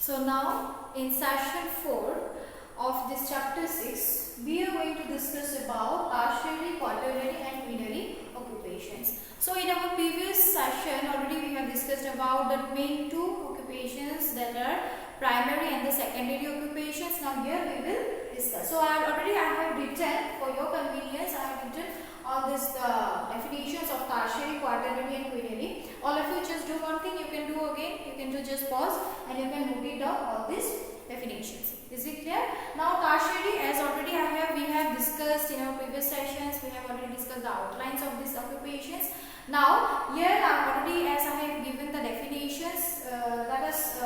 So now in session 4 of this chapter 6, we are going to discuss about tertiary, quaternary and quinary occupations. So in our previous session already we have discussed about the main two occupations, that are primary and the secondary occupations. Now here we will discuss. So I have written, for your convenience, I have written all these definitions of tertiary, quaternary and quinary. All of you just do one thing, you can do again, you can do just pause and you can note it down all these definitions. Is it clear? Now tertiary, as already we have discussed in our previous sessions, we have already discussed the outlines of these occupations. Now here already, as I have given the definitions, let us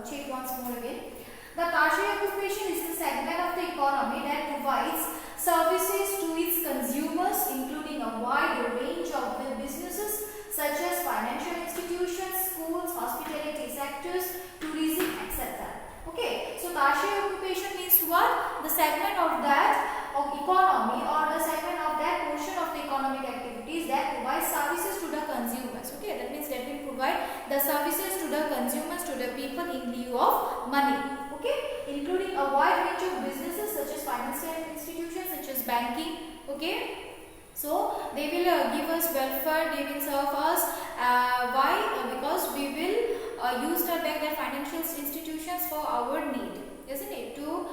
check once more again. The tertiary occupation is the segment of the economy that provides services to its consumers, including a wide range of businesses such as financial institutions, schools, hospitality sectors, tourism, etc. Okay, so tertiary occupation means what? The segment of that economy, or the segment of that portion of the economic activities that provides services to the consumers. Okay, that means that will provide the services to the consumers, to the people in lieu of money. Okay, including a wide range of businesses such as financial institutions, such as banking. Okay, so they will give us welfare, they will serve us. Why? Because we will use their financial institutions for our need, isn't it? To,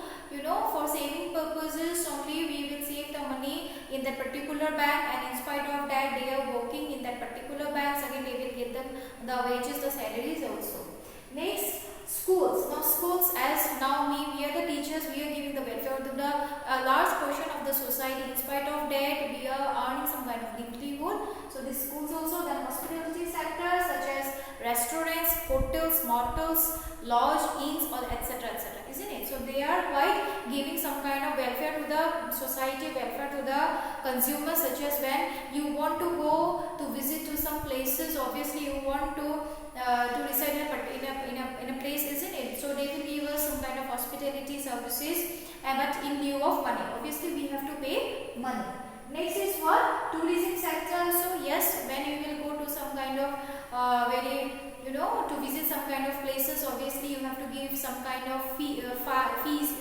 for saving purposes only, we will save the money in that particular bank, and in spite of that they are working in that particular banks, again they will get them the wages, the salaries also. Next, schools. Now schools, as now we are the teachers, we are giving the welfare to the large portion of the society. In spite of that, we are earning some kind of livelihood. So the schools also, the hospitality sector such as restaurants, hotels, motels, lodge, inns, or etc., isn't it? So they are quite giving some kind of welfare to the society, welfare to the consumers, such as when you want to go to visit to some places, obviously you want to reside in a place, isn't it? So they will give us some kind of hospitality services, but in lieu of money. Obviously we have to pay money. Next is what? Tourism sector. So yes, when you will go to some kind of to visit some kind of places, obviously you have to give some kind of fees,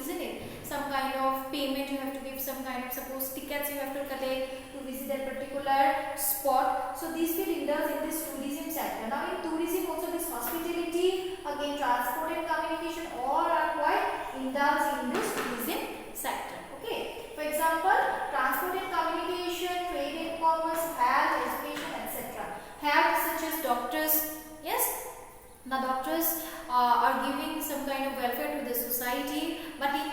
isn't it? Some kind of payment you have to give, some kind of, suppose tickets you have to collect to visit that particular spot. So these will indulge in this tourism sector. Now in tourism also, this hospitality, again transport and communication, all are quite indulged in this tourism sector. Okay, for example, transport and communication, trade and commerce, health, education, etc. Health, such as doctors. Yes, the doctors are giving some kind of welfare to the society, but in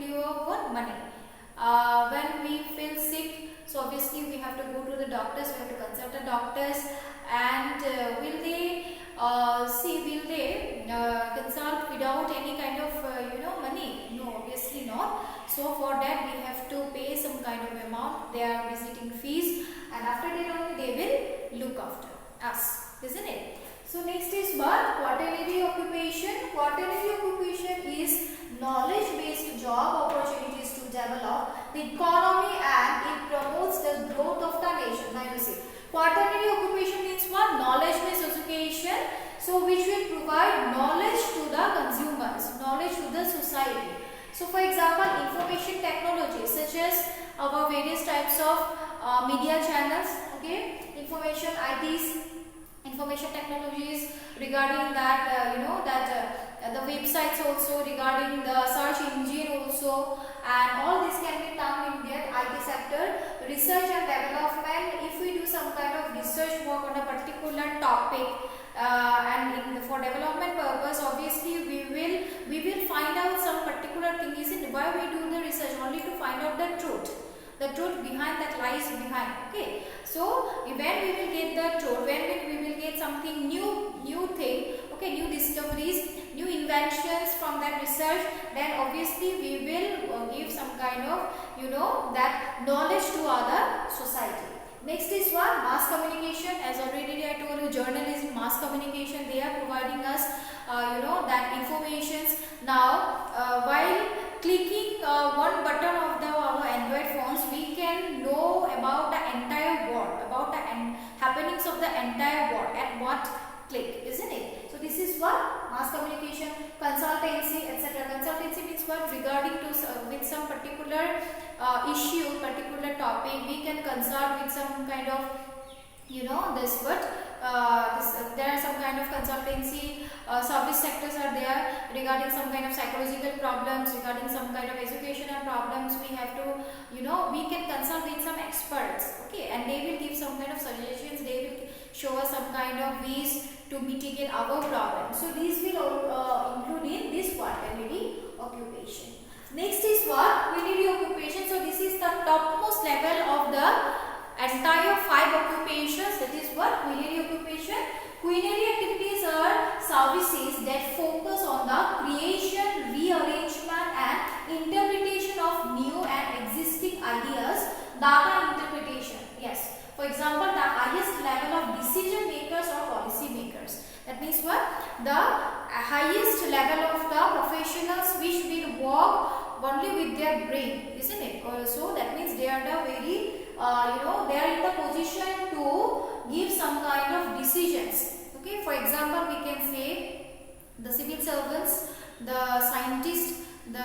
lieu of what? Money. When we feel sick, so obviously we have to go to the doctors, we have to consult the doctors, and will they consult without any kind of money? No, obviously not. So for that we have to pay some kind of amount. They are visiting fees, and after that only they will look after us, isn't it? So next is what? Quaternary occupation. Quaternary occupation is knowledge-based job opportunities to develop the economy, and it promotes the growth of the nation. Now you see, quaternary occupation means what? Knowledge-based education. So which will provide knowledge to the consumers, knowledge to the society. So for example, information technology, such as our various types of media channels. Okay, information ITs. Information technologies regarding that, the websites also, regarding the search engine also, and all this can be done in that IT sector. Research and development, if we do some kind of research work on a particular topic, and for development purpose, obviously we will find out some particular thing. Is it why we do the research? Only to find out the truth. The truth behind that lies behind. Okay, so when we will get the truth, when we will get something new thing, okay, new discoveries, new inventions from that research, then obviously we will give some kind of that knowledge to other society. Next is what? Mass communication. As already I told you, journalism, mass communication, they are providing us that informations. Now while clicking one button of our Android phones, we can know about the entire world, about the happenings of the entire world, at what click, isn't it? So this is what mass communication, consultancy, etc. Consultancy means what? Regarding to with some particular issue, particular topic, we can consult with some kind of, you know, this, but there are some kind of consultancy service sectors are there regarding some kind of psychological problems, regarding some kind of educational problems. We have to, you know, we can consult with some experts, okay, and they will give some kind of suggestions, they will show us some kind of ways to mitigate our problem. So these will all include in this quaternary occupation. Next is what? Quinary occupation. So this is the topmost level of the entire 5 occupations. That is what? Quinary occupation. Quinary activities are services that focus on the creation, rearrangement and interpretation of new and existing ideas. Data interpretation. Yes. For example, the highest level of decision makers or policy makers. That means what? The highest level of the professionals which will work only with their brain, isn't it? So that means they are the very, you know, they are in the position to give some kind of decisions. Okay, for example, we can say the civil servants, the scientists, the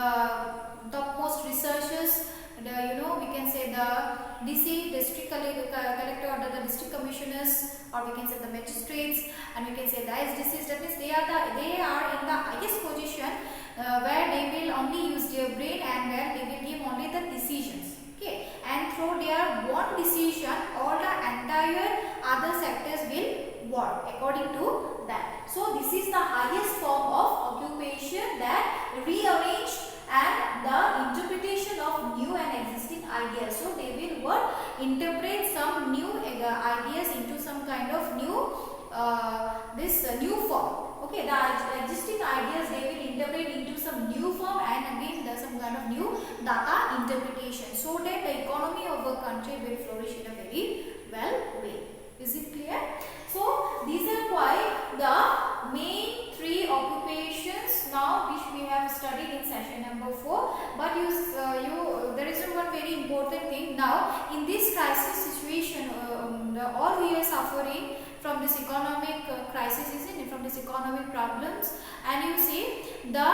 topmost researchers, the, you know, we can say the DC, district collector, or the district commissioners, or we can say the magistrates, and we can say the SDCs. That means they are in the highest position where they will only use their brain and where they will give only the decisions. Okay, and through their one decision, all the entire other sectors will work according to that. So this is the highest form of occupation, that rearranged and the interpretation of new and existing ideas. So they will what? Interpret some new ideas into some kind of new new form. Okay, the existing ideas they will interpret into some new form, and again there's some kind of new data interpretation, so that the economy of a country will flourish in a very well way. Is it clear? So these are quite the main 3 occupations now which we have studied in session number 4. But there is one very important thing now. In this crisis situation, all we are suffering from this economic crisis, isn't it? From this economic problems, and you see the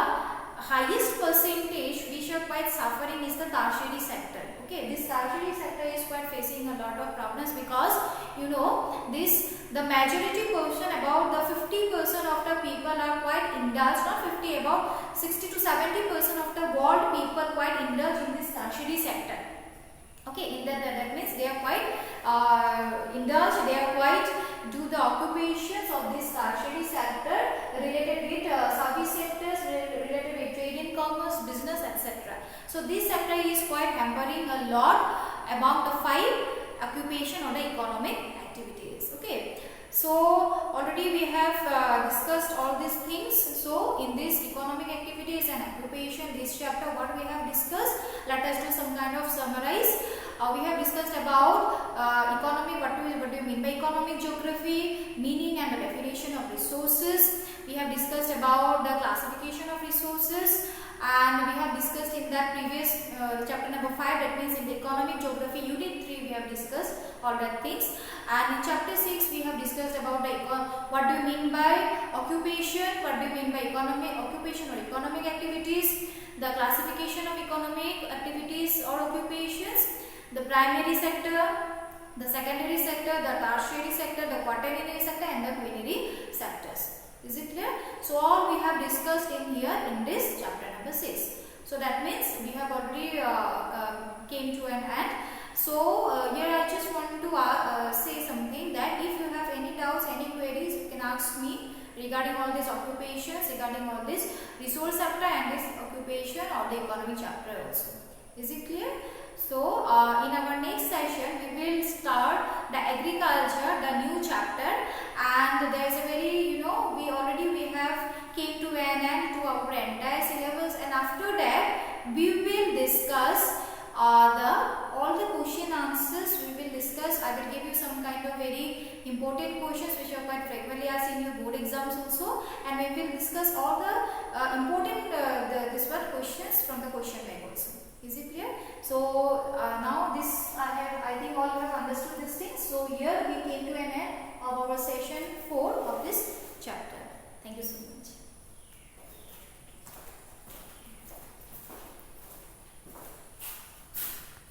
highest percentage which are quite suffering is the tertiary sector. Okay, this tertiary sector is quite facing a lot of problems because, you know, the majority portion, about the 50% of the people are quite indulged, not 50, about 60 to 70% of the world people quite indulged in this tertiary sector. Okay, in that means they are quite indulged, they are quite do the occupations of this tertiary sector related with service sectors, related with trade and commerce, business, etc. So this sector is quite hampering a lot among the 5 occupation or the economic activities. Okay, so already we have discussed all these things. So in this economic activities and occupation, this chapter what we have discussed, let us do some kind of summarize. We have discussed about economy, what do you mean by economic geography, meaning and the definition of resources. We have discussed about the classification of resources, and we have discussed in that previous chapter number 5, that means in the economic geography unit 3 we have discussed all that things, and in chapter 6 we have discussed about the what do you mean by occupation, what do you mean by economic occupation or economic activities, the classification of economic activities or occupations, the primary sector, the secondary sector, the tertiary sector, the quaternary sector, and the quinary sectors. Is it clear? So all we have discussed in here in this chapter number 6. So that means we have already came to an end. So here I just want to say something, that if you have any doubts, any queries, you can ask me regarding all these occupations, regarding all this resource sector and this occupation or the economy chapter also. Is it clear? So in our next session we will start the agriculture, the new chapter, and there is a very, you know, we have came to an end to our entire syllabus, and after that we will discuss all the question answers we will discuss. I will give you some kind of very important questions which are quite frequently asked in your board exams also, and we will discuss all the important questions from the question bank also. Is it clear? So now this I think all you have understood these things. So here we came to an end of our session 4 of this you so much.